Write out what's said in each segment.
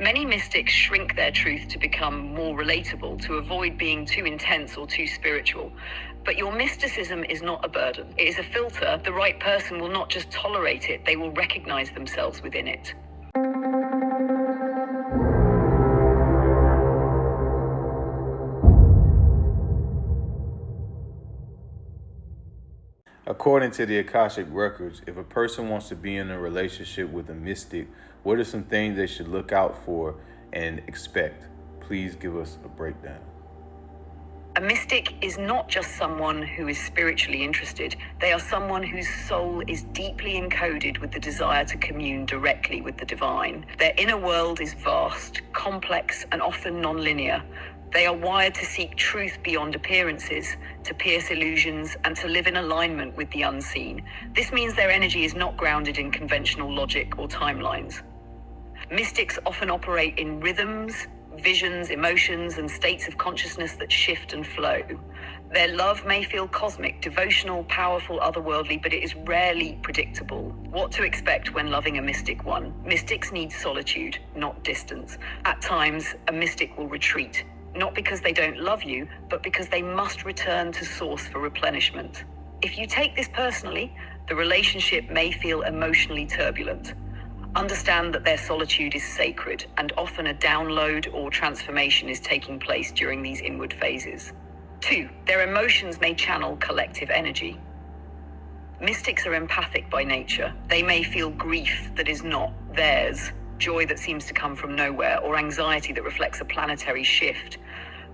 Many mystics shrink their truth to become more relatable, to avoid being too intense or too spiritual. But your mysticism is not a burden. It is a filter. The right person will not just tolerate it, they will recognize themselves within it. According to the Akashic Records, if a person wants to be in a relationship with a mystic, what are some things they should look out for and expect? Please give us a breakdown. A mystic is not just someone who is spiritually interested. They are someone whose soul is deeply encoded with the desire to commune directly with the divine. Their inner world is vast, complex, and often non-linear. They are wired to seek truth beyond appearances, to pierce illusions, and to live in alignment with the unseen. This means their energy is not grounded in conventional logic or timelines. Mystics often operate in rhythms, visions, emotions, and states of consciousness that shift and flow. Their love may feel cosmic, devotional, powerful, otherworldly, but it is rarely predictable. What to expect when loving a mystic one? Mystics need solitude, not distance. At times, a mystic will retreat, not because they don't love you, but because they must return to source for replenishment. If you take this personally, the relationship may feel emotionally turbulent. Understand that their solitude is sacred, and often a download or transformation is taking place during these inward phases. 2. Their emotions may channel collective energy. Mystics are empathic by nature. They may feel grief that is not theirs, joy that seems to come from nowhere, or anxiety that reflects a planetary shift.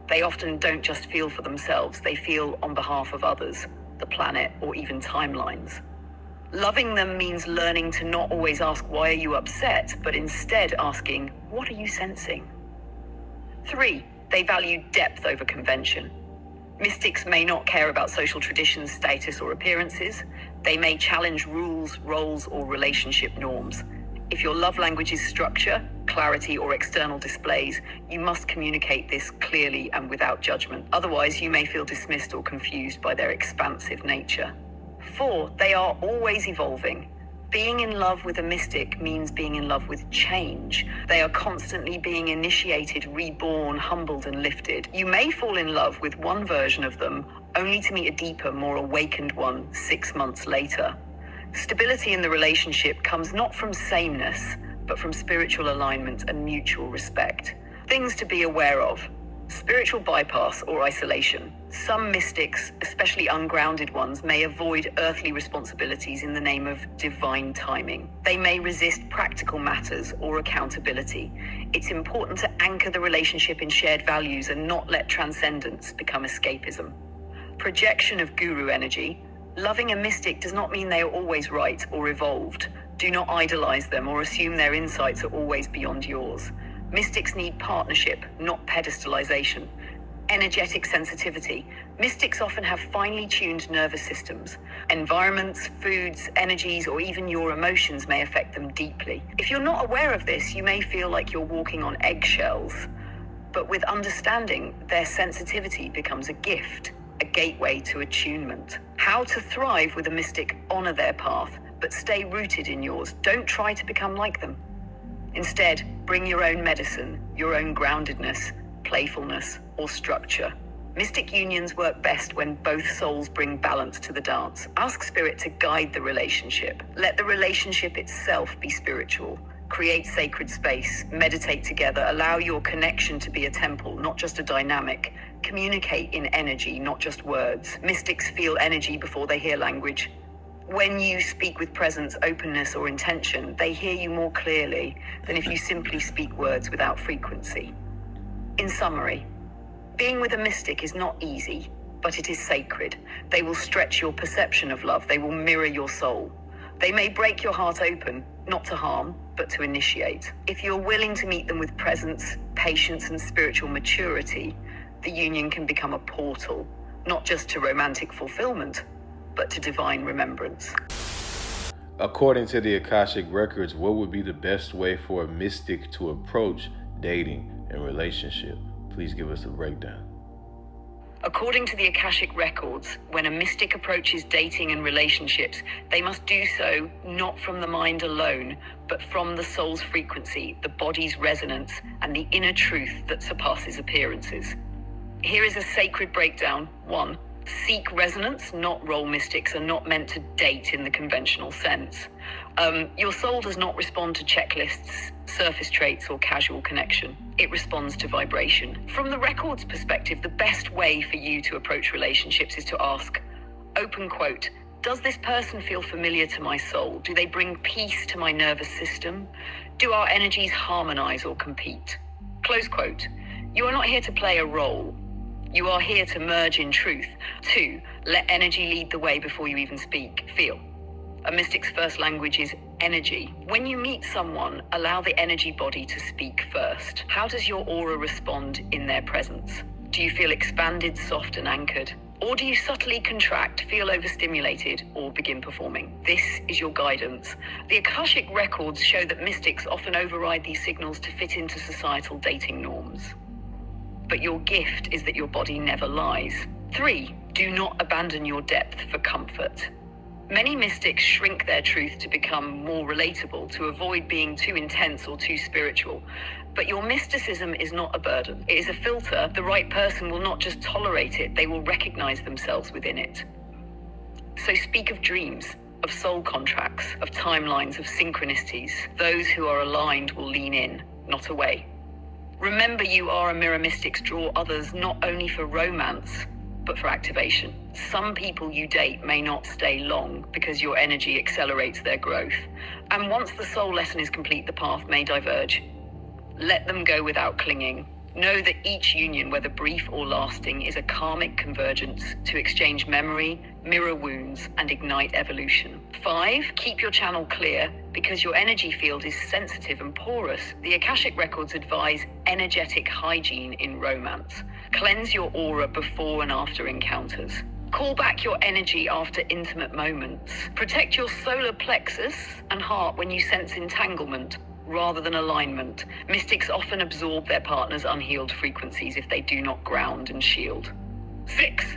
They often don't just feel for themselves, they feel on behalf of others, the planet, or even timelines. Loving them means learning to not always ask, why are you upset, but instead asking, what are you sensing? 3. They value depth over convention. Mystics may not care about social traditions, status, or appearances. They may challenge rules, roles, or relationship norms. If your love language is structure, clarity, or external displays, you must communicate this clearly and without judgment. Otherwise, you may feel dismissed or confused by their expansive nature. 4. They are always evolving. Being in love with a mystic means being in love with change. They are constantly being initiated, reborn, humbled, and lifted. You may fall in love with one version of them, only to meet a deeper, more awakened one 6 months later. Stability in the relationship comes not from sameness, but from spiritual alignment and mutual respect. Things to be aware of. Spiritual bypass or isolation. Some mystics, especially ungrounded ones, may avoid earthly responsibilities in the name of divine timing. They may resist practical matters or accountability. It's important to anchor the relationship in shared values and not let transcendence become escapism. Projection of guru energy. Loving a mystic does not mean they are always right or evolved. Do not idolize them or assume their insights are always beyond yours. Mystics need partnership, not pedestalization. Energetic sensitivity. Mystics often have finely tuned nervous systems. Environments, foods, energies, or even your emotions may affect them deeply. If you're not aware of this, you may feel like you're walking on eggshells. But with understanding, their sensitivity becomes a gift, a gateway to attunement. How to thrive with a mystic: honor their path, but stay rooted in yours. Don't try to become like them. Instead, bring your own medicine, your own groundedness, playfulness, or structure. Mystic unions work best when both souls bring balance to the dance. Ask Spirit to guide the relationship. Let the relationship itself be spiritual. Create sacred space. Meditate together. Allow your connection to be a temple, not just a dynamic. Communicate in energy, not just words. Mystics feel energy before they hear language. When you speak with presence, openness, or intention, they hear you more clearly than if you simply speak words without frequency. In summary, being with a mystic is not easy, but it is sacred. They will stretch your perception of love. They will mirror your soul. They may break your heart open, not to harm, but to initiate. If you're willing to meet them with presence, patience, and spiritual maturity, the union can become a portal, not just to romantic fulfillment, but to divine remembrance. According to the Akashic Records, what would be the best way for a mystic to approach dating and relationship? Please give us a breakdown. According to the Akashic records, when a mystic approaches dating and relationships, they must do so not from the mind alone, but from the soul's frequency, the body's resonance, and the inner truth that surpasses appearances. Here is a sacred breakdown. 1. Seek resonance, not role. Mystics are not meant to date in the conventional sense. Your soul does not respond to checklists, surface traits, or casual connection. It responds to vibration. From the record's perspective, the best way for you to approach relationships is to ask, open quote, does this person feel familiar to my soul? Do they bring peace to my nervous system? Do our energies harmonize or compete? Close quote. You are not here to play a role. You are here to merge in truth. 2. Let energy lead the way before you even speak. Feel. A mystic's first language is energy. When you meet someone, allow the energy body to speak first. How does your aura respond in their presence? Do you feel expanded, soft, and anchored? Or do you subtly contract, feel overstimulated, or begin performing? This is your guidance. The Akashic records show that mystics often override these signals to fit into societal dating norms. But your gift is that your body never lies. 3. Do not abandon your depth for comfort. Many mystics shrink their truth to become more relatable, to avoid being too intense or too spiritual. But your mysticism is not a burden. It is a filter. The right person will not just tolerate it, they will recognize themselves within it. So speak of dreams, of soul contracts, of timelines, of synchronicities. Those who are aligned will lean in, not away. Remember, you are a mirror. Mystics draw others not only for romance, but for activation. Some people you date may not stay long because your energy accelerates their growth. And once the soul lesson is complete, the path may diverge. Let them go without clinging. Know that each union, whether brief or lasting, is a karmic convergence to exchange memory, mirror wounds, and ignite evolution. 5. Keep your channel clear because your energy field is sensitive and porous. The Akashic records advise energetic hygiene in romance. Cleanse your aura before and after encounters. Call back your energy after intimate moments. Protect your solar plexus and heart when you sense entanglement rather than alignment. Mystics often absorb their partner's unhealed frequencies if they do not ground and shield. 6.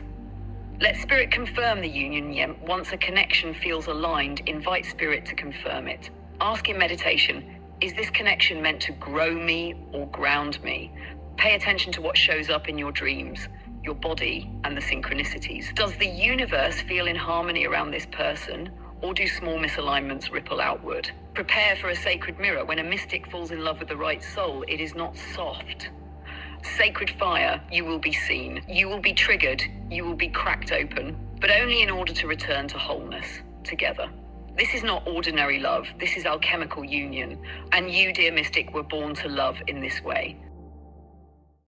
Let spirit confirm the union. Yet once a connection feels aligned, invite spirit to confirm it. Ask in meditation, is this connection meant to grow me or ground me? Pay attention to what shows up in your dreams, your body, and the synchronicities. Does the universe feel in harmony around this person, or do small misalignments ripple outward? Prepare for a sacred mirror. When a mystic falls in love with the right soul, it is not soft. Sacred fire, you will be seen. You will be triggered. You will be cracked open, but only in order to return to wholeness together. This is not ordinary love. This is alchemical union. And you, dear mystic, were born to love in this way.